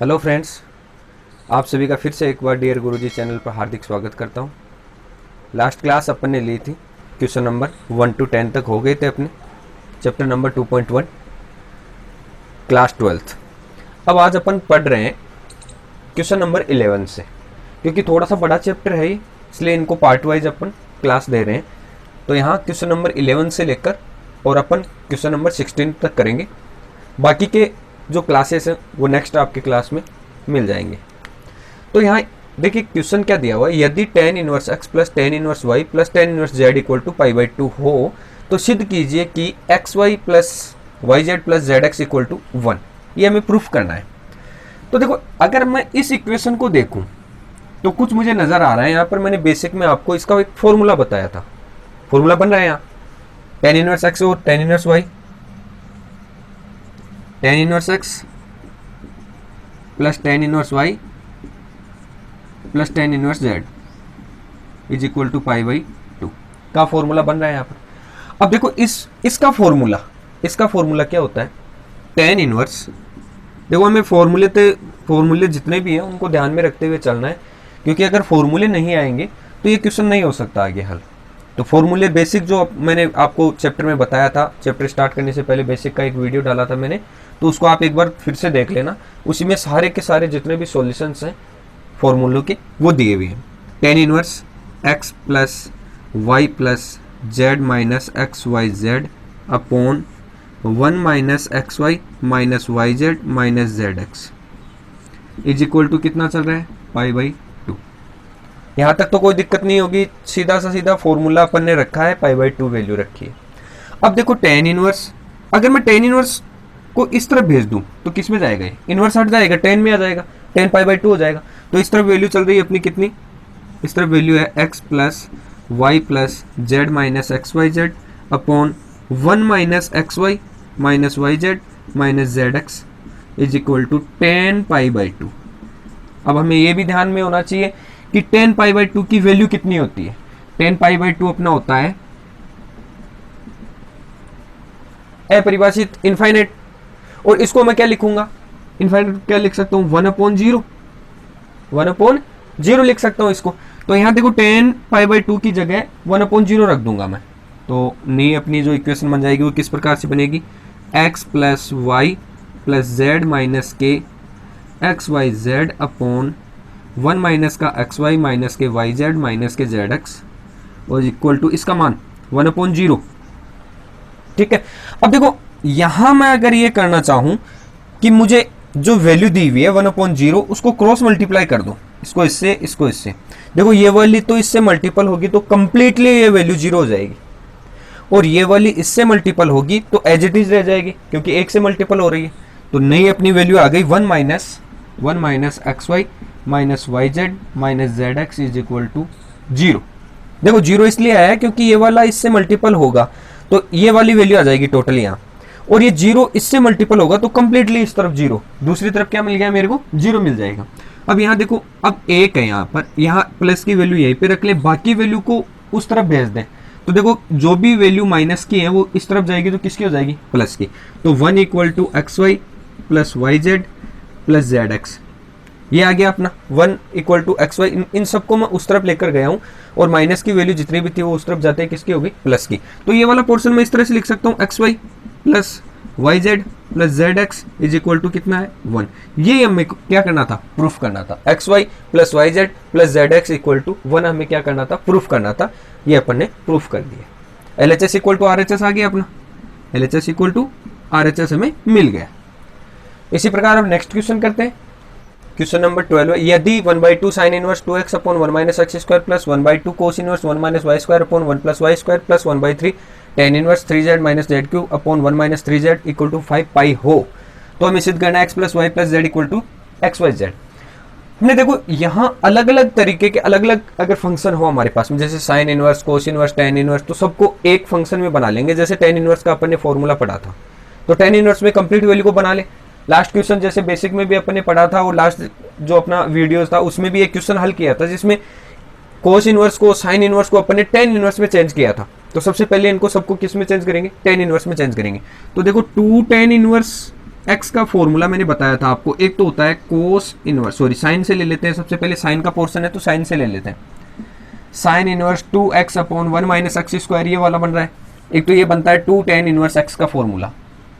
Hello friends, आप सभी का फिर से एक बार डियर गुरुजी चैनल पर हार्दिक स्वागत करता हूँ। लास्ट क्लास अपन ने ली थी, क्वेश्चन नंबर 1 to 10 तक हो गए थे अपने चैप्टर नंबर 2.1 क्लास 12th। अब आज अपन पढ़ रहे हैं क्वेश्चन नंबर 11 से, क्योंकि थोड़ा सा बड़ा चैप्टर है ये, इसलिए इनको पार्ट वाइज अपन क्लास दे रहे हैं। तो यहाँ क्वेश्चन नंबर 11 से लेकर और अपन क्वेश्चन नंबर 16 तक करेंगे। बाकी के जो क्लासेस हैं वो नेक्स्ट आपके क्लास में मिल जाएंगे। तो यहाँ देखिए क्वेश्चन क्या दिया हुआ है, यदि tan inverse x plus tan inverse y plus tan inverse z equal to π/2 हो तो सिद्ध कीजिए कि xy plus yz plus zx equal to 1। ये हमें प्रूफ करना है। तो देखो, अगर मैं इस इक्वेशन को देखूं तो कुछ मुझे नजर आ रहा है। यहाँ पर मैंने बेसिक में आपको इसका एक फॉर्मूला बताया था। फॉर्मूला बन रहा है यहाँ tan इनवर्स x और tan inverse y, tan inverse x plus tan inverse y plus tan inverse z is equal to π/2 का फॉर्मूला बन रहा है यहाँ पर। अब देखो इसका फॉर्मूला क्या होता है, tan इनवर्स। देखो, हमें फॉर्मूले जितने भी हैं उनको ध्यान में रखते हुए चलना है, क्योंकि अगर फॉर्मूले नहीं आएंगे तो ये क्वेश्चन नहीं हो सकता आगे हल। तो फॉर्मूले बेसिक जो मैंने आपको चैप्टर में बताया था, चैप्टर स्टार्ट करने से पहले बेसिक का एक वीडियो डाला था मैंने, तो उसको आप एक बार फिर से देख लेना। उसी में सारे के सारे जितने भी सॉल्यूशंस हैं फॉर्मूलों के वो दिए हुए हैं। tan inverse x plus Y plus Z minus x Y Z upon 1 minus x Y minus Y Z minus Z x is equal to कितना चल रहा है, π/2। यहाँ तक तो कोई दिक्कत नहीं होगी, सीधा सा सीधा फॉर्मूला अपन ने रखा है, π/2 वैल्यू रखी है। अब देखो tan इनवर्स, अगर मैं tan इनवर्स को इस तरफ भेज दूं तो किस में जाएगा, इनवर्स हट जाएगा, tan में आ जाएगा, tan π/2 हो जाएगा। तो इस तरफ वैल्यू चल रही है अपनी कितनी, इस तरफ वैल्यू है x plus Y plus Z minus x Y Z upon 1 minus x Y minus Y Z minus Z x is equal to tan π/2। अब हमें ये भी ध्यान में होना चाहिए कि tan π/2 की वैल्यू कितनी होती है। tan π/2 अपना होता है अपरिभाषित इनफाइनाइट, और इसको मैं क्या लिखूंगा, इनफाइनाइट क्या लिख सकता हूँ, 1/0 लिख सकता हूँ इसको। तो यहाँ देखो tan π/2 की जगह 1/0 रख दूंगा मैं। तो नई अपनी जो इक्वेशन बन जाएगी वो किस प्रकार से बनेगी, x plus Y plus Z minus के x Y Z upon 1 minus का एक्स वाई माइनस के वाई जेड माइनस के जेड एक्स और इक्वल टू इसका मान 1/0। ठीक है। अब देखो, यहां मैं अगर ये करना चाहूं कि मुझे जो वैल्यू दी हुई है 1/0 उसको क्रॉस मल्टीप्लाई कर दूं, इसको इससे इसको इससे, देखो ये वाली तो इससे मल्टीपल होगी तो कंप्लीटली ये वैल्यू 0 हो जाएगी, और ये वाली इससे मल्टीपल होगी तो एज इट इज रह जाएगी, क्योंकि एक से मल्टीपल हो रही है। तो नई अपनी वैल्यू आ गई 1 minus x Y minus Y Z minus Z x is equal to 0। देखो 0 इसलिए आया क्योंकि ये वाला इससे मल्टीपल होगा तो ये वाली वैल्यू आ जाएगी टोटल यहाँ, और ये 0 इससे मल्टीपल होगा तो कंप्लीटली इस तरफ 0, दूसरी तरफ क्या मिल गया मेरे को, 0 मिल जाएगा। अब यहाँ देखो, अब 1 है यहाँ पर, यहाँ प्लस की वैल्यू यहीं पे रख ले, बाकी वैल्यू को उस तरफ भेज दें। तो देखो जो भी वैल्यू माइनस की है वो इस तरफ जाएगी तो किसकी हो जाएगी, प्लस की। तो 1 equal to x Y plus Y Z plus Z x, ये आ गया अपना 1 इक्वल टू एक्स वाई। इन सबको मैं उस तरफ लेकर गया हूँ, और माइनस की वैल्यू जितनी भी थी वो उस तरफ जाते हैं किसकी होगी, प्लस की। तो ये वाला पोर्शन मैं इस तरह से लिख सकता हूँ, X Y plus Y Z plus Z x is equal to कितना है, 1। ये हमें क्या करना था, प्रूफ करना था। X Y plus Y Z plus Z X equal to 1 हमें क्या करना था, प्रूफ करना था। ये अपन ने प्रूफ कर दिया। LHS इक्वल टू RHS आ गया अपना, LHS इक्वल टू RHS हमें मिल गया। इसी प्रकार हम नेक्स्ट क्वेश्चन करते हैं। क्वेश्चन नंबर 12 है, यदि 1/2 sine inverse 2x upon 1 minus x square plus 1/2 cos inverse 1 minus Y square upon 1 plus Y square plus 1/3 tan inverse 3z minus Z cube upon 1 minus 3z equal to 5 pi हो, तो हमें सिद्ध करना है x plus Y plus Z equal to x Y Z. हमने देखो यहाँ अलग अलग तरीके के अलग अलग अगर फंक्शन हो हमारे पास में, जैसे sine inverse, cos inverse, tan inverse, तो सबको एक फंक्शन में बना लेंगे। जैसे tan इनवर्स का अपन ने फॉर्मूला पढ़ा था, तो tan इनवर्स में कंप्लीट वैल्यू को बना ले। लास्ट क्वेश्चन जैसे बेसिक में भी अपन ने पढ़ा था, और लास्ट जो अपना वीडियो था उसमें भी एक क्वेश्चन हल किया था जिसमें कोस इनवर्स को, साइन इनवर्स को अपन ने tan इनवर्स में चेंज किया था। तो सबसे पहले इनको सबको किस में चेंज करेंगे, tan इनवर्स में चेंज करेंगे। तो देखो 2 tan इनवर्स एक्स का फॉर्मूला मैंने बताया था आपको, एक तो होता है कोस इनवर्स, सॉरी साइन से ले लेते हैं सबसे पहले, साइन का पोर्शन है तो साइन से ले लेते हैं। Sign inverse 2x upon 1 minus x square, ये वाला बन रहा है। एक तो ये बनता है 2 tan इनवर्स x का फॉर्मूला,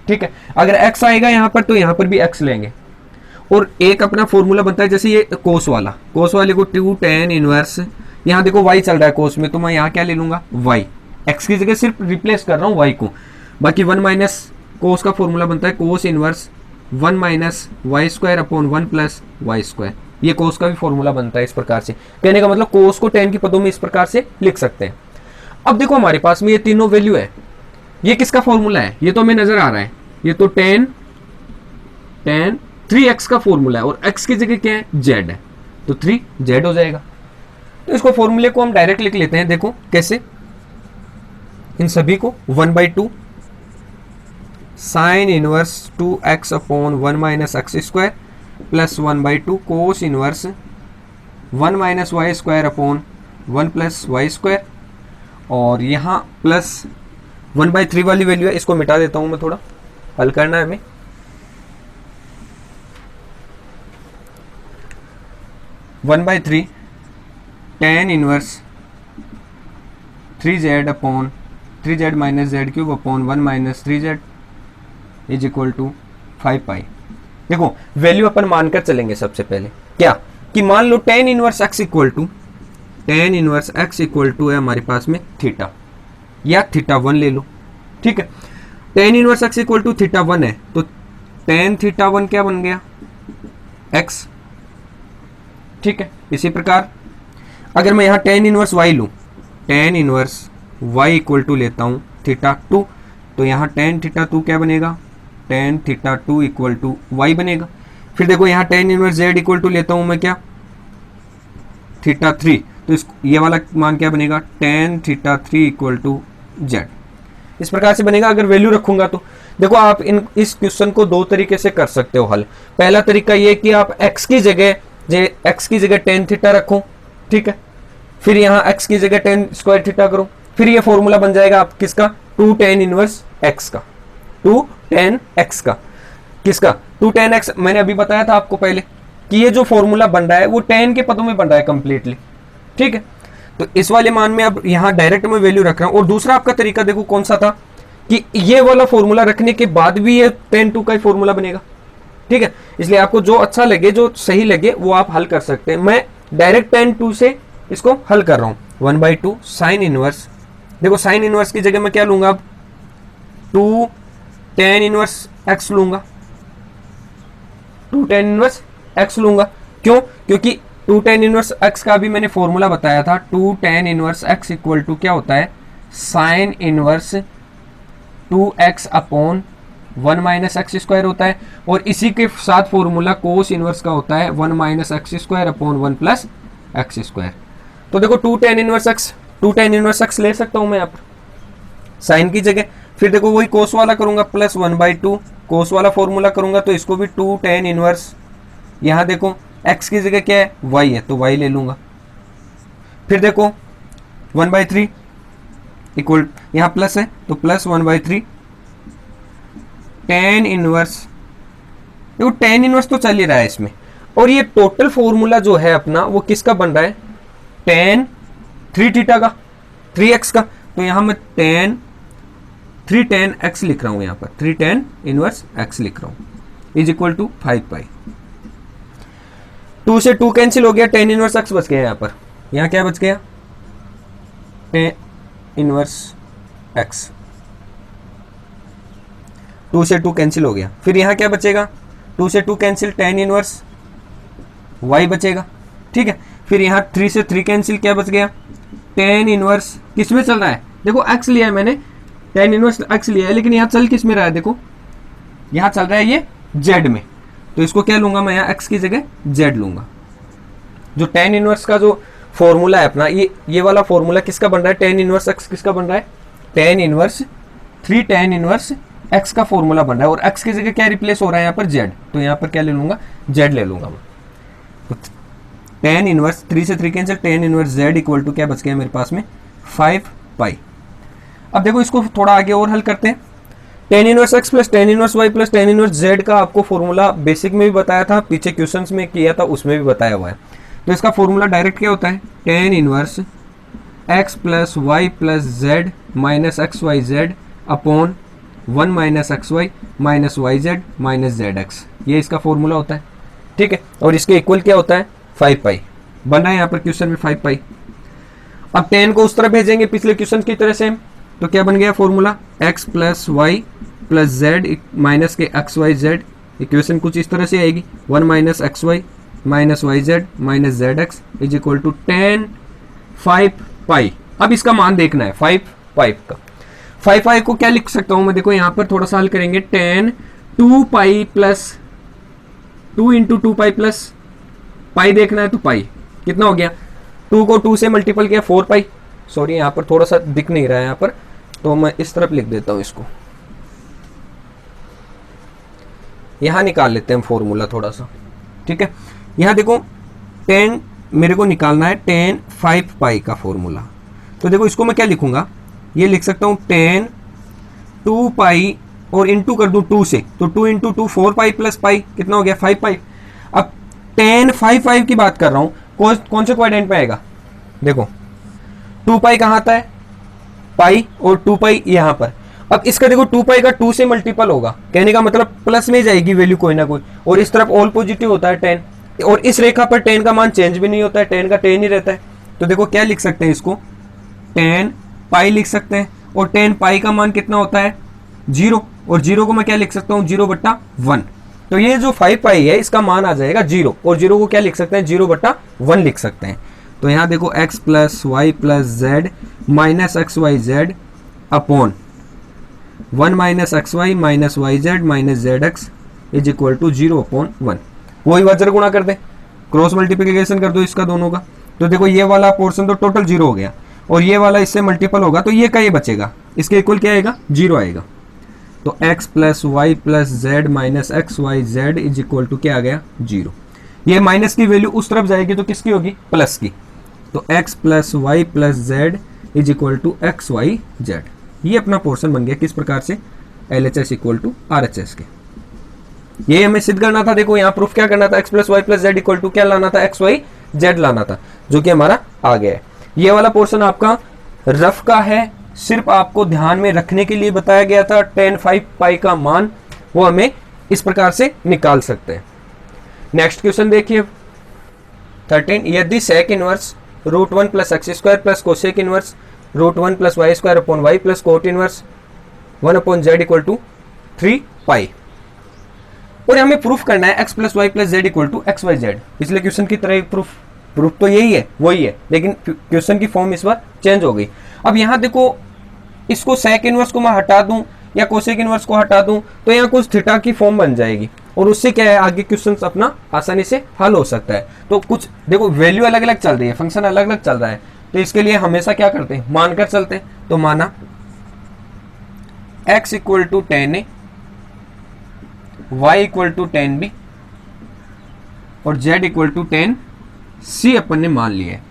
ठीक है। अगर x आएगा यहाँ पर तो यहाँ पर भी x लेंगे। और एक अपना फॉर्मूला बनता है जैसे ये कोस वाला, कोस वाले को 2 tan इनवर्स, यहाँ देखो y चल रहा है कोस में, तो मैं यहाँ क्या ले लूंगा y, x की जगह सिर्फ रिप्लेस कर रहा हूँ y को। बाकी 1 माइनस कोस का फॉर्मूला बनता है cos inverse 1 minus Y square upon 1 plus Y square, ये कोस का भी फॉर्मूला बनता है इस प्रकार से। कहने का मतलब कोस को tan की पदों में इस प्रकार से लिख सकते हैं। अब देखो हमारे पास में ये तीनों वैल्यू है, ये किसका फॉर्मूला है, ये तो हमें नजर आ रहा है, ये तो tan 3x का फॉर्मूला है और x की जगह क्या है z है, तो 3z हो जाएगा। तो इसको फॉर्मूले को हम डायरेक्ट लिख लेते हैं, देखो कैसे, इन सभी को 1/2 sine inverse 2x upon 1 minus x square plus 1/2 cos inverse 1 minus Y square upon 1 plus Y square, और यहाँ प्लस 1/3 वाली वैल्यू है, इसको मिटा देता हूं मैं, थोड़ा हल करना है हमें। 1/3 tan inverse 3z upon 3z minus Z cube upon 1 minus 3z is equal to 5 pi. देखो वैल्यू अपन मानकर चलेंगे सबसे पहले, क्या कि मान लो tan inverse x equal to है हमारे पास में थीटा, या थीटा 1 ले लो, ठीक है। tan inverse x equal to theta 1 है, तो tan थीटा 1 क्या बन गया x, ठीक है। इसी प्रकार अगर मैं यहाँ tan इनवर्स y लूँ, tan inverse y equal to लेता हूँ थीटा 2, तो यहाँ tan थीटा 2 क्या बनेगा, tan theta 2 equal to y बनेगा। फिर देखो यहाँ tan inverse z equal to लेता हूँ मैं क्या, थीटा 3, तो इस ये वाला मान क्या बनेगा, tan theta 3 equal to z। इस प्रकार से बनेगा अगर वैल्यू रखूंगा तो। देखो आप इस क्वेश्चन को दो तरीके से कर सकते हो हल। पहला तरीका ये कि आप x की जगह tan थीटा रखो, ठीक है, फिर यहाँ x की जगह tan स्क्वायर थीटा करो, फिर ये फॉर्मूला बन जाएगा आप किसका, 2 tan इनवर्स x का, 2 tan x का, किसका 2 tan x। मैंने अभी बताया था आपको पहले कि ये जो फॉर्मूला बन रहा है वो tan के पदों में बन रहा है कंप्लीटली, ठीक है। तो इस वाले मान में अब यहाँ डायरेक्ट में वैल्यू रख रहा हूँ। और दूसरा आपका तरीका देखो कौन सा था, कि ये वाला फॉर्मूला रखने के बाद भी ये tan 2 का ही फॉर्मूला बनेगा, ठीक है। इसलिए आपको जो अच्छा लगे, जो सही लगे वो आप हल कर सकते हैं। मैं डायरेक्ट tan 2 से इसको हल कर रहा हूँ। 1/2 साइन इनवर्स, देखो साइन इनवर्स की जगह मैं क्या लूंगा अब, 2 tan इनवर्स x लूंगा, 2 tan इनवर्स x लूंगा। क्यों, क्योंकि 2 tan इनवर्स x का भी मैंने फॉर्मूला बताया था, 2 tan inverse x equal to क्या होता है, sine inverse 2x upon 1 minus x square होता है। और इसी के साथ फॉर्मूला कोस इनवर्स का होता है 1 minus x square upon 1 plus x square. तो देखो 2 tan इनवर्स x ले सकता हूं मैं यहाँ पर साइन की जगह। फिर देखो वही कोस वाला करूंगा, प्लस 1/2 कोस वाला फॉर्मूला करूंगा, तो इसको भी 2 tan इनवर्स, यहाँ देखो x की जगह क्या है, y है, तो y ले लूंगा। फिर देखो 1/3 इक्वल, यहाँ प्लस है तो प्लस 1/3 tan इनवर्स, देखो tan इनवर्स तो चल ही रहा है इसमें। और ये टोटल फॉर्मूला जो है अपना वो किसका बन रहा है, tan 3 थीटा का, 3x का। तो यहाँ मैं 3 tan x लिख रहा हूं, यहाँ पर 3 tan इनवर्स x लिख रहा हूं, इज इक्वल टू 5 पाई। 2 से 2 कैंसिल हो गया, tan इनवर्स x बच गया यहाँ पर। यहाँ क्या बच गया, tan इनवर्स x, 2 से 2 कैंसिल हो गया। फिर यहाँ क्या बचेगा, 2 से 2 कैंसिल, tan इनवर्स y बचेगा, ठीक है। फिर यहाँ 3 से 3 कैंसिल, क्या बच गया, tan इनवर्स, किस में चल रहा है, देखो x लिया है मैंने, tan इनवर्स x लिया है, लेकिन यहाँ चल किस में रहा है, देखो यहाँ चल रहा है ये z में, तो इसको क्या लूंगा मैं, यहाँ x की जगह z लूंगा। जो tan इनवर्स का जो फॉर्मूला है अपना, ये वाला फॉर्मूला किसका बन रहा है, tan इनवर्स x किसका बन रहा है, tan inverse 3 tan inverse x का फॉर्मूला बन रहा है। और x की जगह क्या रिप्लेस हो रहा है यहाँ पर z, तो यहाँ पर क्या ले लूंगा, z ले लूंगा मैं। तो tan इनवर्स 3 से 3 cancel, tan inverse z equal to क्या बच गया मेरे पास में, 5 पाई। अब देखो इसको थोड़ा आगे और हल करते हैं। Tan inverse x plus tan inverse y plus tan inverse z का आपको फॉर्मूला बेसिक में भी बताया था, पीछे क्वेश्चंस में किया था, उसमें भी बताया हुआ है। तो इसका फॉर्मूला डायरेक्ट क्या होता है, tan inverse x plus Y plus Z minus x Y Z upon 1 minus x Y minus Y Z minus Z x, ये इसका फॉर्मूला होता है। ठीक है, और इसके इक्वल क्या होता है 5 पाई, बना है यहाँ पर क्वेश्चन में 5 पाई। अब 10 को उस तरह भेजेंगे पिछले क्वेश्चन की तरह सेम, तो क्या बन गया formula, x plus Y plus Z minus के एक्स वाई जेड, इक्वेशन कुछ इस तरह से आएगी, 1 minus x Y minus Y Z minus Z x is equal to 10 5 pi. अब इसका मान देखना है 5 पाई का। 5 पाई को क्या लिख सकता हूं मैं, देखो यहां पर थोड़ा सा हल करेंगे, 10 2 pi plus 2 into 2 pi plus pi देखना है तो पाई कितना हो गया, 2 को 2 से मल्टीपल किया 4 पाई, सॉरी यहाँ पर थोड़ा सा दिख नहीं रहा है यहाँ पर, तो मैं इस तरफ लिख देता हूँ इसको, यहाँ निकाल लेते हैं फॉर्मूला थोड़ा सा। ठीक है, यहाँ देखो 10 मेरे को निकालना है 10 5 पाई का फॉर्मूला, तो देखो इसको मैं क्या लिखूंगा, ये लिख सकता हूँ 10 2 पाई और इंटू कर दूं 2 से, तो 2 इंटू 2 4 पाई प्लस पाई कितना हो गया 5 पाई। अब 10 5 5 की बात कर रहा हूँ, कौन से क्वाड्रेंट में आएगा, देखो 2 पाई कहाँ आता है पाई और 2 पाई यहाँ पर। अब इसका देखो 2 पाई का 2 से मल्टीपल होगा, कहने का मतलब प्लस में जाएगी वैल्यू कोई ना कोई, और इस तरफ ऑल पॉजिटिव होता है 10, और इस रेखा पर 10 का मान चेंज भी नहीं होता है, 10 का 10 ही रहता है। तो देखो क्या लिख सकते हैं इसको, 10 पाई लिख सकते हैं, और 10 पाई का मान कितना होता है 0, और 0 को मैं क्या लिख सकता हूँ 0/1। तो ये जो 5 पाई है इसका मान आ जाएगा 0, और 0 को क्या लिख सकते हैं 0/1 लिख सकते हैं। तो यहाँ देखो x plus Y plus Z minus x Y Z upon 1 minus x Y minus Y Z minus Z x is equal to 0/1। वही वज्र गुणा कर दे, क्रॉस मल्टीप्लिकेशन कर दो इसका दोनों का, तो देखो ये वाला पोर्शन तो टोटल 0 हो गया, और ये वाला इससे मल्टीपल होगा तो ये का ये बचेगा, इसके इक्वल क्या आएगा 0 आएगा। तो x plus Y plus Z minus x Y z is equal to क्या आ गया 0। ये माइनस की वैल्यू उस तरफ जाएगी तो किसकी होगी प्लस की, तो x plus Y plus z is equal to x Y z. ये अपना पोर्शन बन गया किस प्रकार से, LHS इक्वल टू RHS के। ये हमें सिद्ध करना था, देखो यहाँ प्रूफ क्या करना था, x plus Y plus Z equal to क्या लाना था एक्स वाई जेड लाना था, जो कि हमारा आ गया है। ये वाला पोर्शन आपका रफ का है, सिर्फ आपको ध्यान में रखने के लिए बताया गया था। 10 5 पाई का मान वो हमें इस प्रकार से निकाल सकते हैं। नेक्स्ट क्वेश्चन देखिए 13, यदि sec inverse √1 plus x square plus cosec inverse √1 plus Y square upon y plus cot inverse 1 upon z equal to 3 pi, और हमें प्रूफ करना है x plus Y plus Z equal to x Y z. पिछले question की तरह proof तो यही है वही है, लेकिन क्वेश्चन की फॉर्म इस बार चेंज हो गई। अब यहाँ देखो इसको सेक इनवर्स को मैं हटा दूं या कोसेक इनवर्स को हटा दूं तो यहाँ कुछ थीटा की फॉर्म बन जाएगी, और उससे क्या है आगे क्वेश्चन अपना आसानी से हल हो सकता है। तो कुछ देखो वैल्यू अलग अलग चल रही है, फंक्शन अलग अलग चल रहा है, तो इसके लिए हमेशा क्या करते हैं मानकर चलते हैं। तो माना x equal to 10a, y equal to 10b और z इक्वल टू 10c अपन ने मान लिया है।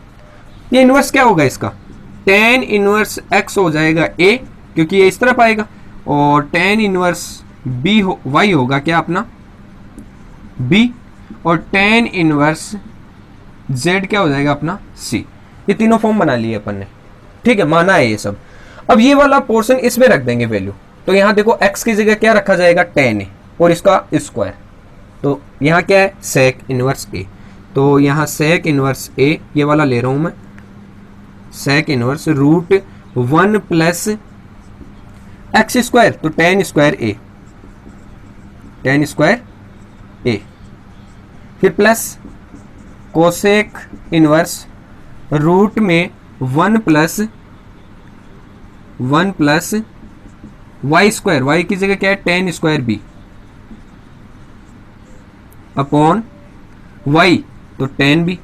ये इनवर्स क्या होगा इसका, 10 इनवर्स x हो जाएगा a, क्योंकि ये इस तरफ आएगा, और 10 इनवर्स b y होगा क्या अपना b, और 10 इनवर्स z क्या हो जाएगा अपना c। ये तीनों फॉर्म बना लिए अपन ने, ठीक है, माना है ये सब। अब ये वाला पोर्शन इसमें रख देंगे वैल्यू, तो यहाँ देखो x की जगह क्या रखा जाएगा 10a और इसका स्क्वायर, तो यहाँ क्या है सेक इनवर्स a, तो यहाँ सेक इनवर्स a ये वाला ले रहा हूँ मैं, sec inverse √1 plus x square, तो 10 स्क्वायर a, 10 स्क्वायर a, फिर प्लस कोसेक इनवर्स रूट में 1 प्लस वाई स्क्वायर, वाई की जगह क्या है 10 स्क्वायर b अपॉन y, तो 10b,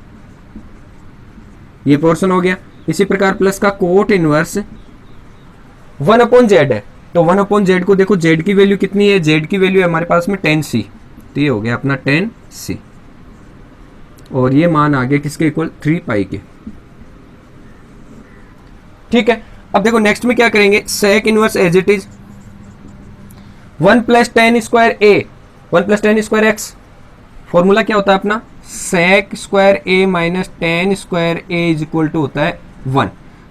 ये पोर्शन हो गया। इसी प्रकार प्लस का कोट इनवर्स 1 अपॉन जेड है, तो 1 अपॉन जेड को देखो जेड की वैल्यू कितनी है, जेड की वैल्यू है हमारे पास में 10c, तो ये हो गया अपना 10c, और ये मान आ गया किसके इक्वल 3 पाई के। ठीक है, अब देखो नेक्स्ट में क्या करेंगे, sec inverse as it is 1 plus tan square a, 1 plus tan square x, formula क्या होता है अपना, sec square a minus tan square a is equal to होता है 1।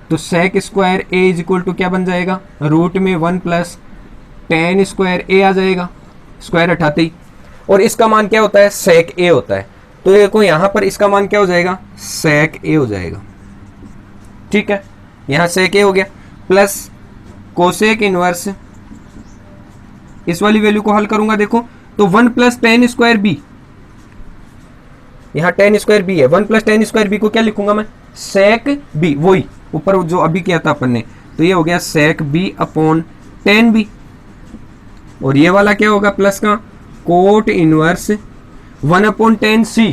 तो sec square a is equal to क्या बन जाएगा, रूट में 1 प्लस टेन स्क्वायर ए आ जाएगा, स्क्वायर हटाते ही। और इसका मान क्या होता है, सेक ए होता है। तो देखो यहां पर इसका मान क्या हो जाएगा, सेक ए हो जाएगा। ठीक है, यहां सेक ए हो गया, प्लस कोसेक इनवर्स, इस वाली वैल्यू को हल करूंगा देखो, तो 1 प्लस टेन स्क्वायर बी, यहां टेन स्क्वायर बी है, 1 प्लस टेन स्क्वायर बी को क्या लिखूंगा मैं, सेक बी, वही ऊपर जो अभी किया था अपन ने। तो ये हो गया सेक बी अपॉन टेन बी, और ये वाला क्या होगा प्लस का, कोट इनवर्स 1 अपॉन टेन सी।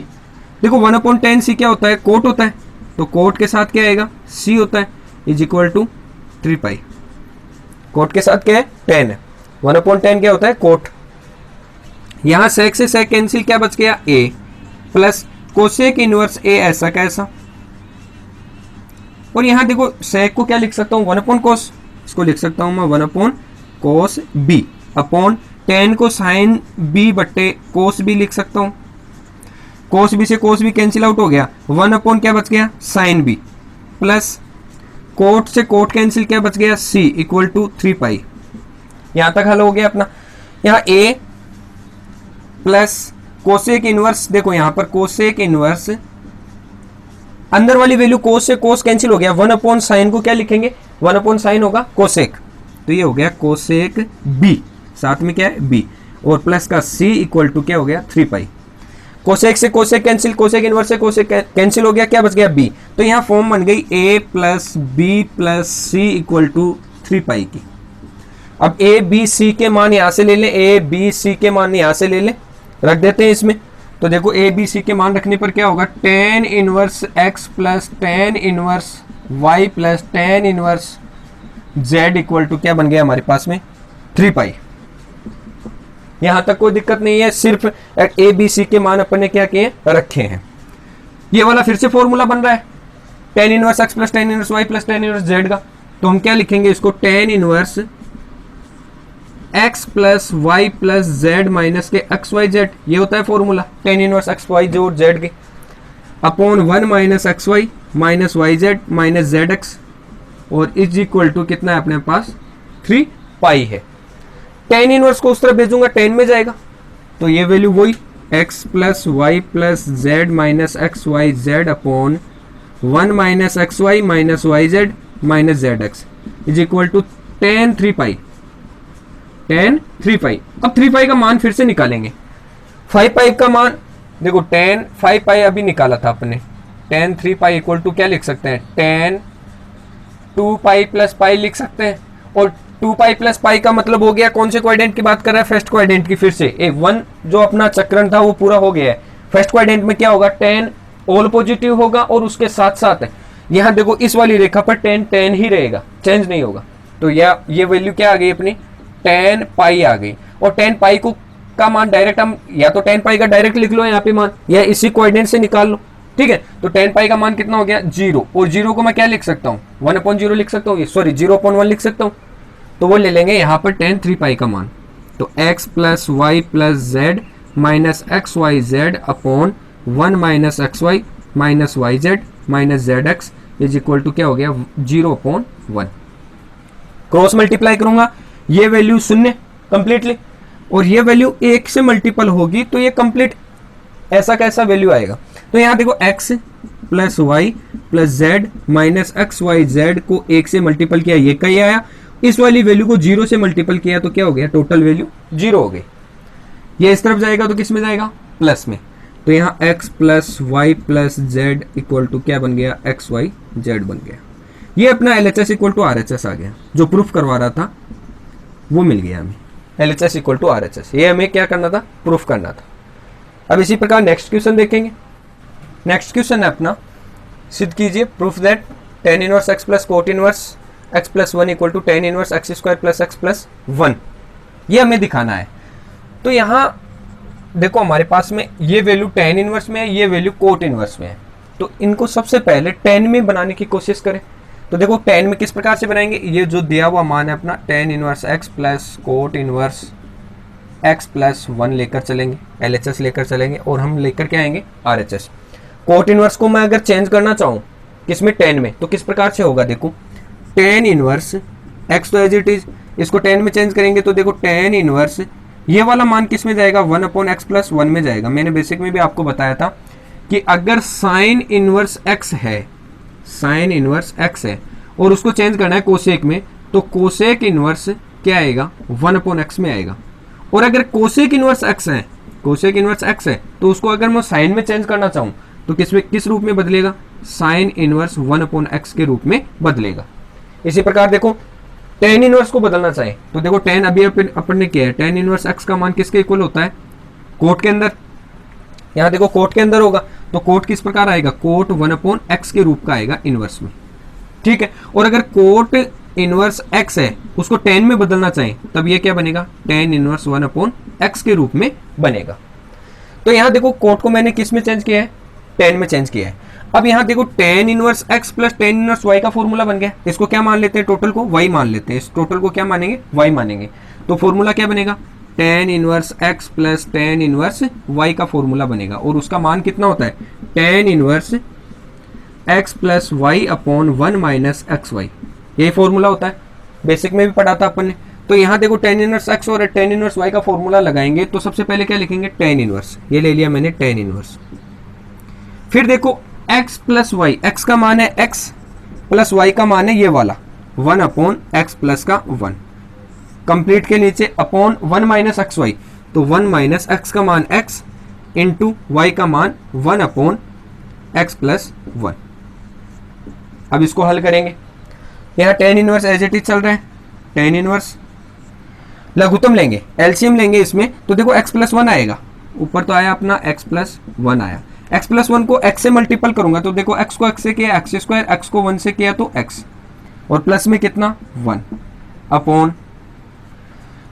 देखो 1 अपॉन टेन सी क्या होता है, कोट होता है, तो कोट के साथ क्या आएगा, सी होता है, is equal to 3 pi. Cot के साथ क्या है, 10 है, 1 अपॉन 10 क्या होता है, कोट। यहां सेक से सेक कैंसिल, क्या बच गया, ए, प्लस कोसेक इनवर्स ए ऐसा कैसा। और यहां देखो सेक को क्या लिख सकता हूं, 1 अपॉन कोस, इसको लिख सकता हूं मैं 1 अपॉन कोस बी, अपॉन 10 को साइन बी बट्टे कोस बी लिख सकता हूं। कोस बी से कोस बी कैंसिल आउट हो गया, 1 अपॉन क्या बच गया, साइन बी, प्लस कोट से कोट कैंसिल, क्या बच गया, सी इक्वल टू 3 पाई। यहां तक हल हो गया अपना। यहां ए प्लस कोसेक इनवर्स, देखो यहां पर कोसेक इनवर्स, अंदर वाली वैल्यू कोस से कोस कैंसिल हो गया, 1 अपॉन साइन को क्या लिखेंगे, 1 अपॉन साइन होगा कोसेक, तो ये हो गया कोसेक बी, साथ में क्या है बी, और प्लस का सी इक्वल टू क्या हो गया 3 पाई। कोसेक से कोसेक कैंसिल, कोसेक इनवर्स से कोसेक कैंसिल हो गया, क्या बच गया बी। तो यहाँ फॉर्म बन गई a plus b plus c equal to 3 pi की। अब ए बी सी के मान यहां से ले लें, ए बी सी के मान यहां से ले लें, रख देते हैं इसमें। तो देखो ए बी सी के मान रखने पर क्या होगा, tan inverse x plus tan inverse y plus tan inverse z equal to क्या बन गया हमारे पास में 3 पाई। यहां तक कोई दिक्कत नहीं है, सिर्फ ए बी सी के मान अपन ने क्या किए, रखे हैं। ये वाला फिर से फॉर्मूला बन रहा है, tan inverse x plus tan inverse y plus tan inverse z का। तो हम क्या लिखेंगे इसको, tan inverse x plus Y plus Z minus के एक्स वाई जेड, ये होता है formula tan inverse x y जोड़ जेड के, upon 1 minus x Y minus Y Z minus Z x, और इज इक्वल टू कितना है अपने पास 3 पाई है। टेन इनवर्स को उस तरफ भेजूंगा 10 में जाएगा, तो ये वैल्यू वही x plus Y plus Z minus x Y Z upon 1 minus x Y minus Y Z minus Z x is equal to 10 3 pi, 10 3 pi. अब 3 पाई का मान फिर से निकालेंगे, 5 पाई का मान देखो 10 5 पाई अभी निकाला था अपने, 10 3 पाई इक्वल टू क्या लिख सकते हैं, 10 2 पाई प्लस पाई लिख सकते हैं। और 2 पाई प्लस पाई का मतलब हो गया, कौन से क्वाड्रेंट की बात कर रहा है, फर्स्ट क्वाड्रेंट की। फिर से एक 1 जो अपना चक्रण था वो पूरा हो गया है। फर्स्ट क्वाड्रेंट में क्या होगा, 10 ऑल पॉजिटिव होगा, और उसके साथ साथ यहाँ देखो इस वाली रेखा पर 10 10 ही रहेगा, चेंज नहीं होगा। तो ये वैल्यू क्या आ गई अपनी 10 पाई आ गई। और 10 पाई को का मान डायरेक्ट हम या तो 10 पाई का डायरेक्ट लिख लो यहाँ पे मान, या इसी क्वाड्रेंट से निकाल लो, ठीक है। तो 10 पाई का मान कितना हो गया 0, और 0 को मैं क्या लिख सकता हूँ 1 अपॉन 0 लिख सकता हूँ, सॉरी 0 अपॉन 1 लिख सकता हूँ। तो वो ले लेंगे यहाँ पर 10 3 पाई का मान, तो x plus Y plus Z minus x Y Z upon 1 minus x Y minus Y Z minus Z x is equal to क्या हो गया 0 अपॉन 1। क्रॉस मल्टीप्लाई करूंगा, ये वैल्यू 0 कंप्लीटली, और ये वैल्यू 1 से मल्टीपल होगी, तो ये कंप्लीट ऐसा कैसा वैल्यू आएगा। तो यहाँ देखो x plus Y plus Z minus x Y z को 1 से मल्टीपल किया, ये कहीं आया। इस वाली वैल्यू को 0 से मल्टीपल किया तो क्या हो गया, टोटल वैल्यू 0 हो गई। ये इस तरफ जाएगा तो किस में जाएगा, प्लस में। तो यहाँ x plus Y plus Z equal to क्या बन गया, एक्स वाई जेड बन गया। ये अपना LHS इक्वल टू RHS आ गया, जो प्रूफ करवा रहा था वो मिल गया हमें, LHS इक्वल टू RHS। ये हमें क्या करना था, प्रूफ करना था। अब इसी प्रकार नेक्स्ट क्वेश्चन देखेंगे। नेक्स्ट क्वेश्चन है अपना, सिद्ध कीजिए proof that tan inverse x plus cot inverse x plus 1 equal to tan inverse x square plus x plus 1, ये हमें दिखाना है। तो यहाँ देखो हमारे पास में ये वैल्यू tan इनवर्स में है, ये वैल्यू कोट इनवर्स में है। तो इनको सबसे पहले tan में बनाने की कोशिश करें। तो देखो tan में किस प्रकार से बनाएंगे, ये जो दिया हुआ मान है अपना tan inverse x plus cot inverse x plus one लेकर चलेंगे, LHS लेकर चलेंगे, और हम लेकर के आएंगे RHS। कोट इनवर्स को मैं अगर चेंज करना चाहूँ किसमें, टेन में, तो किस प्रकार से होगा, देखो टेन इनवर्स एक्स तो एज इट इज, इसको टेन में चेंज करेंगे तो देखो टेन इनवर्स ये वाला मान किस में जाएगा, one upon x plus one में जाएगा। मैंने बेसिक में भी आपको बताया था कि अगर साइन इनवर्स एक्स है, साइन इनवर्स एक्स है और उसको चेंज करना है कोसेक में, तो कोसेक इनवर्स क्या आएगा, वन अपॉन एक्स में आएगा। और अगर कोसेक इनवर्स एक्स है, कोसेक इनवर्स एक्स है, तो उसको अगर मैं साइन में चेंज करना चाहूँ तो किस रूप में बदलेगा, sine inverse one upon x के रूप में बदलेगा। इसी प्रकार देखो टेन इनवर्स को बदलना चाहे तो देखो टेन अभी अपन ने किया है, टेन इनवर्स एक्स का मान किसके इक्वल होता है, कोट के अंदर। यहाँ देखो कोट के अंदर होगा तो कोट किस प्रकार आएगा, कोट वन अपॉन एक्स के रूप का आएगा इनवर्स में, ठीक है। और अगर कोट इनवर्स एक्स है उसको टेन में बदलना चाहे तब ये क्या बनेगा, tan inverse one upon x के रूप में बनेगा। तो यहाँ देखो कोट को मैंने किस में चेंज किया है, टेन में चेंज किया है। अब यहाँ देखो tan inverse x plus tan inverse y का फॉर्मूला बन गया। इसको क्या मान लेते हैं, टोटल को वाई मान लेते हैं, इस टोटल को क्या मानेंगे, वाई मानेंगे। तो फॉर्मूला क्या बनेगा, tan inverse x plus tan inverse y का फॉर्मूला बनेगा। और उसका मान कितना होता है, tan inverse x plus y upon one minus x y, यही फॉर्मूला होता है, बेसिक में भी पढ़ा था अपन ने। तो यहाँ देखो टेन इनवर्स एक्स और टेन इनवर्स वाई का फॉर्मूला लगाएंगे तो सबसे पहले क्या लिखेंगे, टेन इनवर्स, ये ले लिया मैंने टेन इनवर्स। फिर देखो x प्लस वाई, एक्स का मान है x प्लस वाई का मान है ये वाला वन अपॉन एक्स प्लस का वन, कंप्लीट के नीचे upon one minus x y, तो वन माइनस एक्स का मान x इंटू वाई का मान one upon x plus one. अब इसको हल करेंगे, यहाँ tan inverse as it is चल रहा है, टेन इनवर्स लघुत्तम लेंगे, एलसीएम लेंगे इसमें, तो देखो x प्लस वन आएगा, ऊपर तो आया अपना x प्लस वन आया, x प्लस वन को x से मल्टीपल करूंगा तो देखो x को x से किया एक्स स्क्वायर, x को वन से किया तो x, और प्लस में कितना वन अपॉन,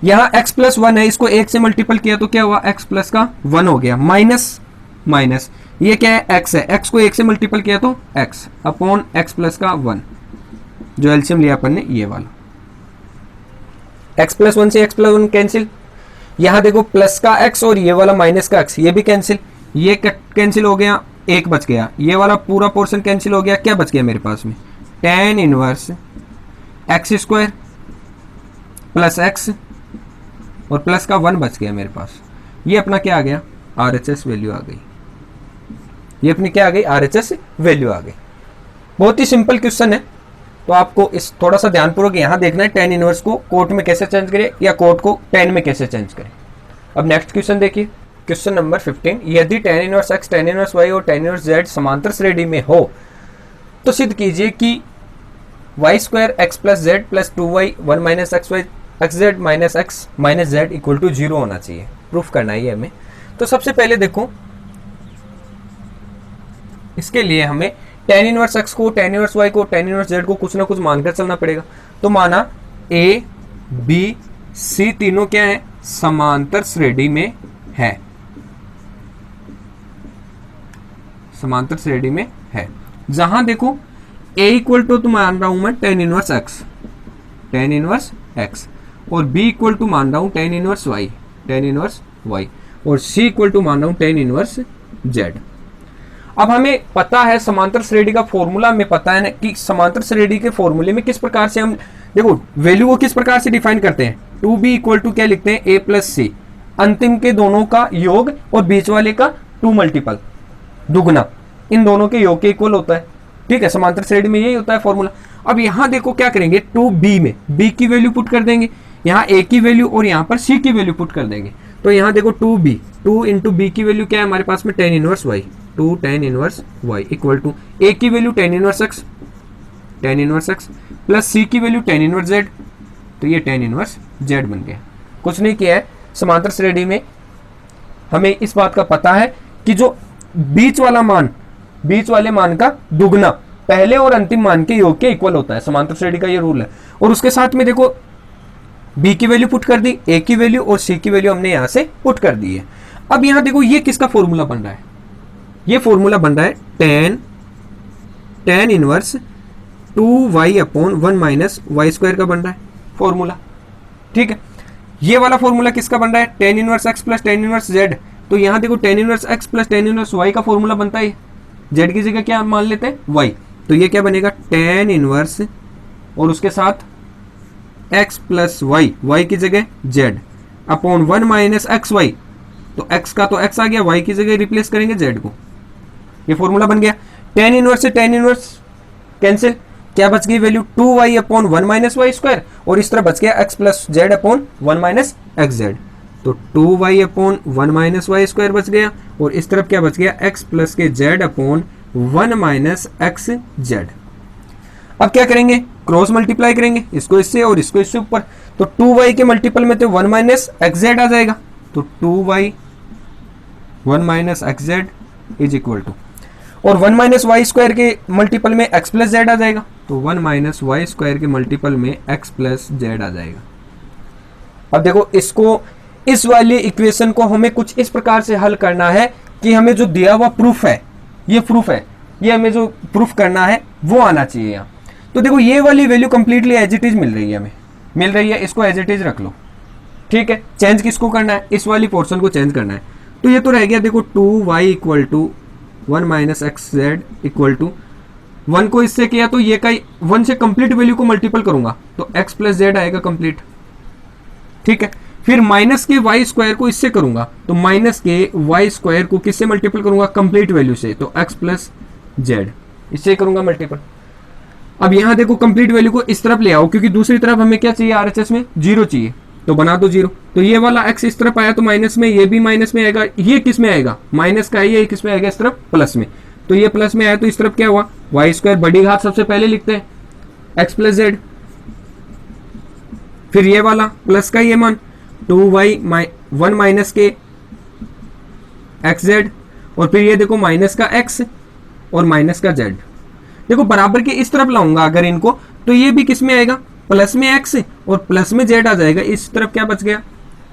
यहाँ x प्लस वन है, इसको एक से मल्टीपल किया तो क्या हुआ, x प्लस का वन हो गया, माइनस माइनस ये क्या है x है, x को एक से मल्टीपल किया तो x अपॉन x प्लस का वन, जो एलसीएम लिया अपन ने ये वाला, x प्लस वन से x प्लस वन कैंसिल, यहाँ देखो प्लस का x और ये वाला माइनस का x ये भी कैंसिल, ये कैंसिल हो गया, एक बच गया, ये वाला पूरा पोर्शन कैंसिल हो गया, क्या बच गया मेरे पास में, tan inverse x square plus x और प्लस का वन बच गया मेरे पास। ये अपना क्या आ गया, RHS वैल्यू आ गई, ये अपनी क्या आ गई, RHS वैल्यू आ गई। बहुत ही सिंपल क्वेश्चन है, तो आपको इस थोड़ा सा ध्यानपूर्वक यहाँ देखना है, टेन इनवर्स को कोट में कैसे चेंज करें या कोट को टेन में कैसे चेंज करें। अब नेक्स्ट क्वेश्चन देखिए, क्वेश्चन नंबर 15, यदि tan inverse x, tan inverse y और टेन इनवर्स जेड समांतर श्रेणी में हो तो सिद्ध कीजिए कि y square x plus z plus two y one minus x y x z minus x minus z equal to zero होना चाहिए। प्रूफ करना है हमें। तो सबसे पहले देखो इसके लिए हमें टेन इनवर्स एक्स को, टेन इनवर्स वाई को, टेन इनवर्स जेड को कुछ ना कुछ मानकर चलना पड़ेगा। तो माना ए बी सी तीनों क्या है, समांतर श्रेणी में है, समांतर श्रेणी में है। जहां देखो a इक्वल टू मान रहा हूं मैं tan inverse x, tan inverse x, और b इक्वल टू मान रहा हूं tan inverse y, tan inverse y, और c इक्वल टू मान रहा हूं टेन इनवर्स जेड। अब हमें पता है समांतर श्रेणी का फॉर्मूला, हमें पता है ना कि समांतर श्रेणी के फॉर्मूले में किस प्रकार से हम देखो वैल्यू को किस प्रकार से डिफाइन करते हैं, टू बी इक्वल टू क्या लिखते हैं, a प्लस सी, अंतिम के दोनों का योग और बीच वाले का टू मल्टीपल, दुगना, इन दोनों के योग के इक्वल होता है। ठीक है, समांतर श्रेणी में यही होता है फॉर्मूला। अब यहां देखो क्या करेंगे, टू बी में b की वैल्यू पुट कर देंगे, यहाँ a की वैल्यू और यहाँ पर c की वैल्यू पुट कर देंगे। तो यहाँ देखो two b, two into b की वैल्यू क्या है हमारे पास में, tan inverse y, two tan inverse y equal to a की value tan inverse x, tan inverse x plus c की वैल्यू टेन इनवर्स जेड, तो ये टेन इनवर्स जेड बन गया। कुछ नहीं किया है, समांतर श्रेणी में हमें इस बात का पता है कि जो बीच वाला मान, बीच वाले मान का दुगना पहले और अंतिम मान के योग के इक्वल होता है, समांतर श्रेणी का ये रूल है। और उसके साथ में देखो b की वैल्यू पुट कर दी, a की वैल्यू और c की वैल्यू हमने यहां से पुट कर दी है। अब यहां देखो ये किसका फॉर्मूला बन रहा है, ये फॉर्मूला बन रहा है tan, tan inverse two y upon one minus Y square का बन रहा है फॉर्मूला। ठीक है, ये वाला फॉर्मूला किसका बन रहा है, tan inverse x plus tan inverse z. तो यहाँ देखो tan inverse x plus tan inverse y का फॉर्मूला बनता है, जेड की जगह क्या मान लेते हैं वाई। तो ये क्या बनेगा, टेन इनवर्स और उसके साथ एक्स प्लस वाई, वाई की जगह z upon one minus x y. तो एक्स का तो एक्स आ गया, वाई की जगह रिप्लेस करेंगे जेड को। ये फॉर्मूला बन गया। टेन इनवर्स से टेन इनवर्स कैंसिल, क्या बच गई value, two y upon one minus Y square, और इस तरह बच गया x plus z upon one minus x z. तो two y upon one minus Y square बच गया, और इस तरफ क्या बच गया, एक्स प्लस के z upon one minus x z. अब क्या करेंगे, क्रॉस मल्टीप्लाई करेंगे, इसको इससे और इसको इससे ऊपर। तो टू वाई के मल्टीपल में तो वन माइनस एक्स जेड आ जाएगा। तो two y one minus x z is equal to, और वन माइनस वाई स्क्वायर के मल्टीपल में एक्स प्लस जेड आ जाएगा। तो वन माइनस वाई स्क्वायर के मल्टीपल में एक्स प्लस जेड आ जाएगा। अब देखो इसको, इस वाली इक्वेशन को हमें कुछ इस प्रकार से हल करना है कि हमें जो दिया हुआ प्रूफ है, ये प्रूफ है, ये हमें जो प्रूफ करना है वो आना चाहिए यहाँ। तो देखो ये वाली value completely as it is मिल रही है, हमें मिल रही है, इसको एज इट इज रख लो, ठीक है। चेंज किसको करना है, इस वाली पोर्शन को चेंज करना है। तो ये तो रह गया देखो two y equal to one minus x z equal to, one को इससे किया तो ये का वन से कंप्लीट वैल्यू को मल्टीपल करूंगा तो एक्स प्लस जेड आएगा कंप्लीट, ठीक है। फिर माइनस के वाई स्क्वायर को इससे करूंगा तो माइनस के वाई स्क्वायर को किससे मल्टीपल करूंगा, कंप्लीट वैल्यू से, तो एक्स प्लस जेड इससे करूंगा मल्टीपल। अब यहां देखो कंप्लीट वैल्यू को इस तरफ ले आओ, क्योंकि दूसरी तरफ हमें क्या चाहिए, आरएचएस में जीरो चाहिए, तो बना दो जीरो। तो ये वाला एक्स इस तरफ आया तो माइनस में, ये भी माइनस में आएगा, ये किस में आएगा, माइनस का है, ये किस में आएगा, इस तरफ प्लस में। तो ये प्लस में आया तो इस तरफ क्या हुआ, वाई स्क्वायर बड़ी घात सबसे पहले लिखते हैं, एक्स प्लस जेड। फिर ये वाला प्लस का ये मान टू वाई वन माइनस के एक्स जेड, और फिर ये देखो माइनस का एक्स और माइनस का जेड। देखो बराबर के इस तरफ लाऊंगा अगर इनको, तो ये भी किस में आएगा, प्लस में एक्स और प्लस में जेड आ जाएगा। इस तरफ क्या बच गया,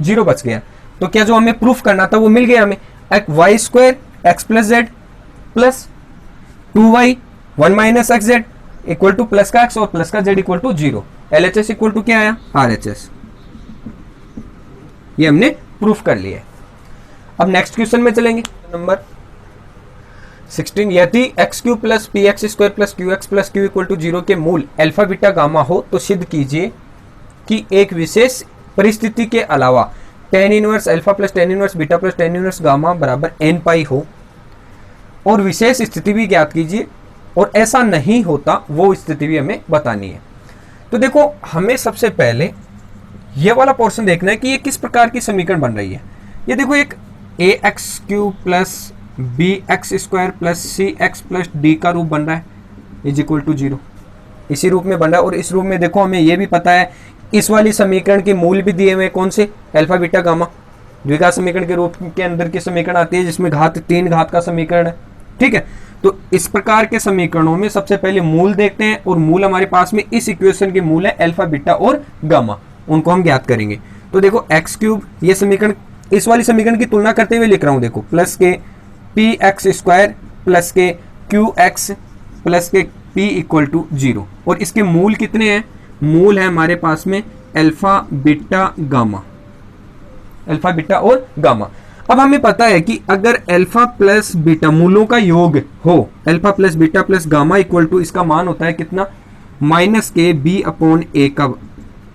जीरो बच गया। तो क्या जो हमें प्रूफ करना था वो मिल गया हमें, y square x plus z plus two y one minus x z equal to plus का एक्स और प्लस का z equal to zero. LHS equal to क्या आया, आरएचएस। ये हमने प्रूफ कर लिया। अब नेक्स्ट क्वेश्चन में चलेंगे, नंबर 16, यदि x Q plus p x square plus q x plus q equal to zero के मूल अल्फा बीटा गामा हो तो सिद्ध कीजिए कि एक विशेष परिस्थिति के अलावा tan inverse alpha plus tan inverse beta plus tan inverse gamma बराबर एन पाई हो, और विशेष स्थिति भी ज्ञात कीजिए, और ऐसा नहीं होता वो स्थिति भी हमें बतानी है। तो देखो हमें सबसे पहले ये वाला पोर्शन देखना है कि ये किस प्रकार की समीकरण बन रही है। ये देखो एक a x Q plus b x square plus c x plus d का रूप बन रहा है इज इक्वल टू जीरो, इसी रूप में बन रहा है। और इस रूप में देखो हमें ये भी पता है इस वाली समीकरण के मूल भी दिए हुए हैं, कौन से, अल्फा बीटा गामा। द्विघात समीकरण के रूप के अंदर की समीकरण आती है जिसमें घात तीन घात का समीकरण है, ठीक है। तो इस प्रकार के समीकरणों में सबसे पहले मूल देखते हैं, और मूल हमारे पास में इस इक्वेशन के मूल है अल्फा बीटा और गामा, उनको हम ज्ञात करेंगे। तो देखो एक्स क्यूब, ये समीकरण इस वाली समीकरण की तुलना करते हुए लिख रहा हूं, देखो प्लस के पी एक्स स्क्वायर प्लस के क्यू एक्स प्लस के पी इक्वल टू जीरो, और इसके मूल कितने हैं, मूल है हमारे पास में alpha beta gamma, alpha beta और गामा। अब हमें पता है कि अगर अल्फा प्लस बीटा मूलों का योग हो, alpha plus beta plus gamma equal to, इसका मान होता है कितना, माइनस के बी अपॉन ए का,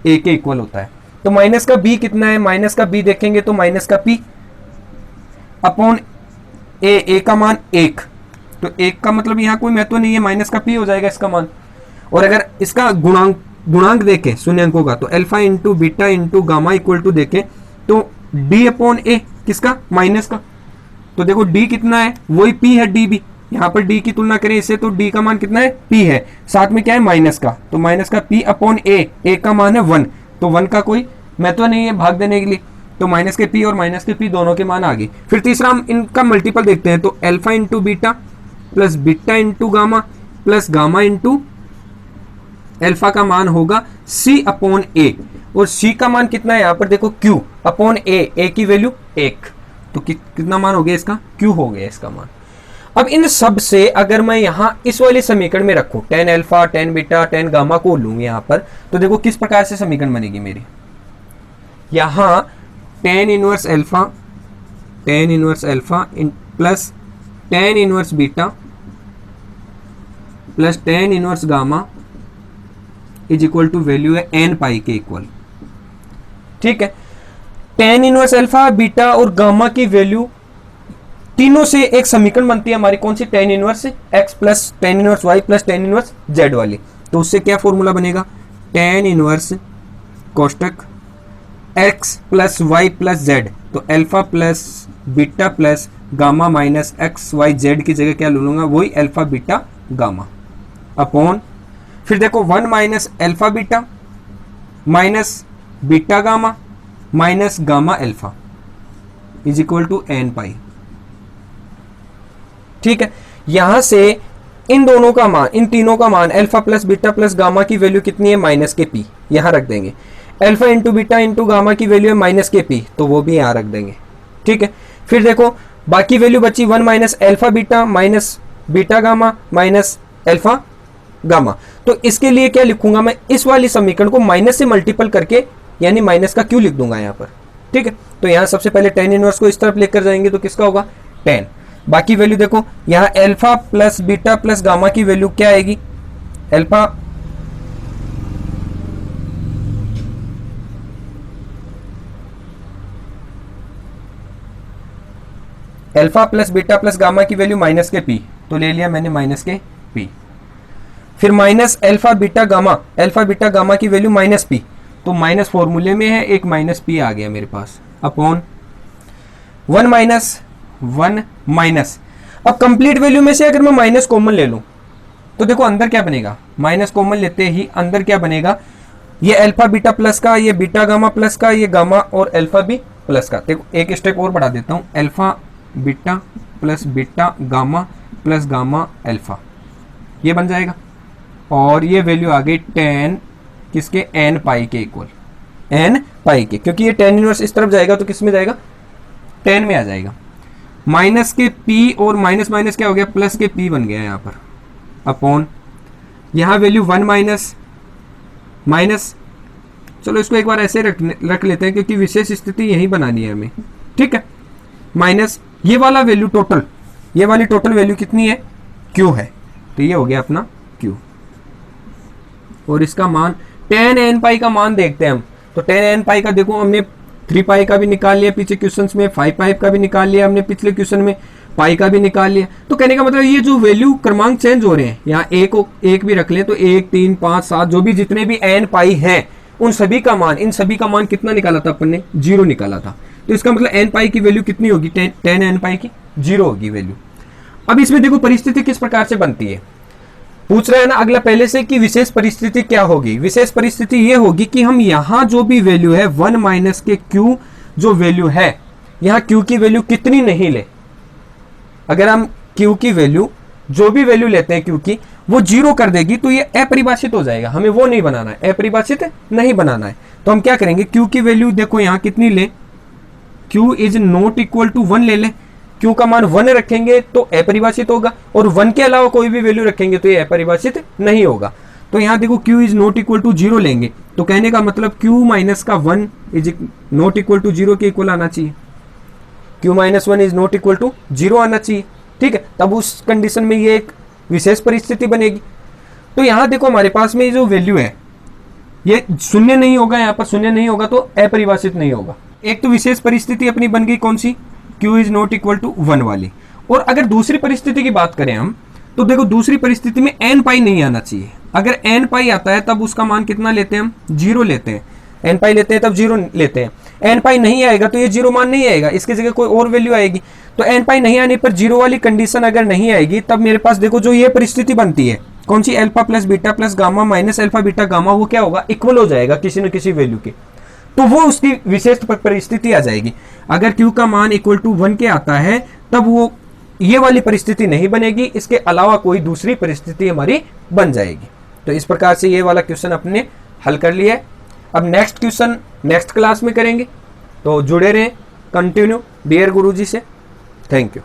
ए के इक्वल होता है। तो माइनस का बी कितना है, माइनस का बी देखेंगे तो माइनस का पी अपॉन ए का मान एक, तो एक का मतलब यहाँ कोई महत्व नहीं है, माइनस का पी हो जाएगा इसका मान। और अगर इसका गुणांक देखें शून्यंकों का, तो alpha into beta into gamma equal to देखें तो डी अपॉन ए, किसका, माइनस का। तो देखो डी कितना है, वही पी है, डी भी यहाँ पर डी की तुलना करें इससे तो डी का मान कितना है, पी है, साथ में क्या है माइनस का, तो माइनस का पी अपॉन ए का मान है वन, तो वन का कोई महत्व नहीं है भाग देने के लिए, तो माइनस के पी और माइनस के पी दोनों के मान आ गए। फिर तीसरा हम इनका मल्टीपल देखते हैं, तो alpha into beta plus beta into gamma plus gamma into alpha का मान होगा सी अपॉन ए, और सी का मान कितना है यहाँ पर देखो क्यू अपॉन ए की वैल्यू एक, तो कितना मान हो गया इसका, क्यू हो गया इसका मान। अब इन सब से अगर मैं यहाँ इस वाले समीकरण में रखूं, tan alpha tan beta ten gamma को लूंगी यहाँ पर, तो देखो किस प्रकार से समीकरण बनेगी मेरी, यहाँ tan inverse alpha plus tan inverse beta plus tan inverse gamma is equal to value है n पाई के इक्वल। ठीक है, tan इनवर्स अल्फा, बीटा और गामा की वैल्यू तीनों से एक समीकरण बनती है हमारी, कौन सी? tan inverse x plus tan inverse y plus tan inverse z वाली। तो उससे क्या फॉर्मूला बनेगा? tan इनवर्स कोष्टक x plus y plus z, तो alpha plus beta plus gamma minus x Y z की जगह क्या ले लूंगा? वही अल्फा बीटा गामा अपॉन, फिर देखो 1 minus alpha beta minus beta gamma minus gamma alpha is equal to n pi. ठीक है, यहां से इन दोनों का मान, इन तीनों का मान alpha plus beta plus gamma की वैल्यू कितनी है? माइनस के पी, यहां रख देंगे। Alpha into beta into gamma की वैल्यू है माइनस के पी, तो वो भी यहां रख देंगे। ठीक है, फिर देखो बाकी वैल्यू बची 1 minus alpha beta minus beta gamma minus alpha gamma. तो इसके लिए क्या लिखूंगा मैं? इस वाली समीकरण को माइनस से मल्टीपल करके, यानी माइनस का क्यू लिख दूंगा यहाँ पर। ठीक है, तो यहाँ सबसे पहले tan इनवर्स को इस तरफ लेकर जाएंगे तो किसका होगा? tan। बाकी वैल्यू देखो, यहाँ alpha plus beta plus gamma की वैल्यू क्या आएगी? Alpha plus beta plus gamma की वैल्यू माइनस के पी, तो ले लिया मैंने माइनस के पी। फिर माइनस अल्फा बीटा गामा की वैल्यू माइनस पी, तो माइनस फॉर्मूले में है, एक माइनस पी आ गया मेरे पास, अपॉन 1 माइनस। अब कंप्लीट वैल्यू में से अगर मैं माइनस कॉमन ले लूं तो देखो अंदर क्या बनेगा? माइनस कॉमन लेते ही अंदर क्या बनेगा? ये अल्फा बीटा प्लस का, ये बीटा गामा प्लस का, ये गामा और अल्फा भी प्लस का। देखो एक स्टेप और बढ़ा देता हूं, alpha beta plus beta gamma plus gamma alpha, ये बन जाएगा। और ये वैल्यू आ गई tan किसके? n पाई के इक्वल, n पाई के, क्योंकि ये tan इनवर्स इस तरफ जाएगा तो किस में जाएगा? tan में आ जाएगा। माइनस के p और माइनस माइनस क्या हो गया? प्लस के p बन गया यहाँ पर, अपॉन यहाँ वैल्यू 1 माइनस, चलो इसको एक बार ऐसे रख लेते हैं क्योंकि विशेष स्थिति यही बनानी है हमें। ठीक है, माइनस ये वाला वैल्यू टोटल, ये वाली टोटल वैल्यू कितनी है? q है, तो ये हो गया अपना q। और इसका मान tan n पाई का मान देखते हैं हम, तो tan n पाई का देखो हमने 3 पाई का भी निकाल लिया पीछे क्वेश्चंस में, 5 पाई का भी निकाल लिया हमने पिछले क्वेश्चन में, पाई का भी निकाल लिया। तो कहने का मतलब ये जो वैल्यू क्रमांक चेंज हो रहे हैं, यहाँ एक भी रख लें तो 1 3 5 7 जो भी जितने भी n पाई हैं उन सभी का मान, इन सभी का मान कितना निकाला था अपन ने? 0 निकाला था। तो इसका मतलब n पाई की वैल्यू कितनी होगी? tan n पाई की 0 होगी वैल्यू। अब इसमें देखो परिस्थिति किस प्रकार से बनती है, पूछ रहा है ना अगला पहले से कि विशेष परिस्थिति क्या होगी। विशेष परिस्थिति ये होगी कि हम यहां जो भी वैल्यू है 1 माइनस के q जो वैल्यू है, यहां q की वैल्यू कितनी नहीं ले। अगर हम q की वैल्यू जो भी वैल्यू लेते हैं q की वो 0 कर देगी तो ये अपरिभाषित हो जाएगा, हमें वो नहीं बनाना है, अपरिभाषित नहीं बनाना है। तो हम क्या करेंगे? q की वैल्यू देखो यहां कितनी ले? q is not equal to 1 ले लें, q का मान 1 रखेंगे तो अपरिभाषित होगा, और 1 के अलावा कोई भी वैल्यू रखेंगे तो ये अपरिभाषित नहीं होगा। तो यहाँ देखो q is not equal to 0 लेंगे, तो कहने का मतलब q माइनस का 1 इज नॉट इक्वल टू 0 के इक्वल आना चाहिए, q minus 1 is not equal to 0 आना चाहिए। ठीक है, तब उस कंडीशन में ये एक विशेष परिस्थिति बनेगी। तो यहाँ देखो हमारे पास में ये जो वैल्यू है ये शून्य नहीं होगा, यहाँ पर शून्य नहीं होगा तो अपरिभाषित नहीं होगा। एक तो विशेष परिस्थिति अपनी बन गई कौन सी? q is not equal to 1 वाली। और अगर दूसरी परिस्थिति की बात करें हम, तो देखो दूसरी परिस्थिति में n पाई नहीं आना चाहिए। अगर n पाई आता है तब उसका मान कितना लेते हैं हम? 0 लेते हैं। n पाई लेते हैं तब 0 लेते हैं। n पाई नहीं आएगा तो ये 0 मान नहीं आएगा, इसकी जगह कोई और वैल्यू आएगी। तो n पाई नहीं आने पर 0 वाली कंडीशन अगर नहीं आएगी तब मेरे पास देखो जो ये परिस्थिति बनती है कौन सी? Alpha plus beta plus gamma minus alpha beta gamma, वो क्या होगा? इक्वल हो जाएगा किसी न किसी वैल्यू के, तो वो उसकी विशेष परिस्थिति आ जाएगी। अगर q का मान इक्वल टू 1 के आता है तब वो ये वाली परिस्थिति नहीं बनेगी, इसके अलावा कोई दूसरी परिस्थिति हमारी बन जाएगी। तो इस प्रकार से ये वाला क्वेश्चन अपने हल कर लिया है। अब नेक्स्ट क्वेश्चन नेक्स्ट क्लास में करेंगे, तो जुड़े रहें, कंटिन्यू डियर गुरुजी से। Thank you.